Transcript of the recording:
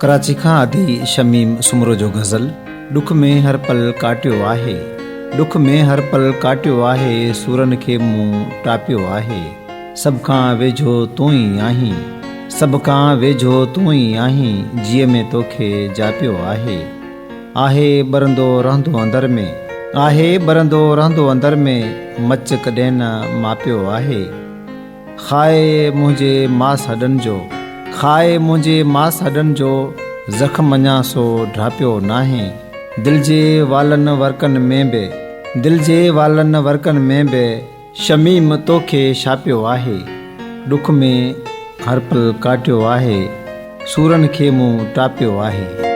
कराची खां आदि शमीम सुमरो जो गज़ल। ॾुख में हर पल काटियो आहे, ॾुख में हर पल काटियो आहे, सूरन खे मूं टापियो आहे। सभ खां वेझो तूं ई आहीं, सभ खां वेझो तूं ई आहीं, जीअ में तोखे जापियो आहे। आहे ॿरंदो रहंदो अंदर में, आहे ॿरंदो रहंदो अंदर में, मच कॾहिं न मापियो आहे। खाए मुंहिंजे मास हॾनि जो, खाए मुंहिंजे मास हॾनि जो, ज़ख़्म अञा सो ढापियो नाहे। दिल जे वालनि वर्कनि में बि, दिल जे वालनि वर्कनि में बि, शमीम तोखे छापियो आहे। ॾुख में हर पल काटियो आहे, सूरन खे मूं टापियो आहे।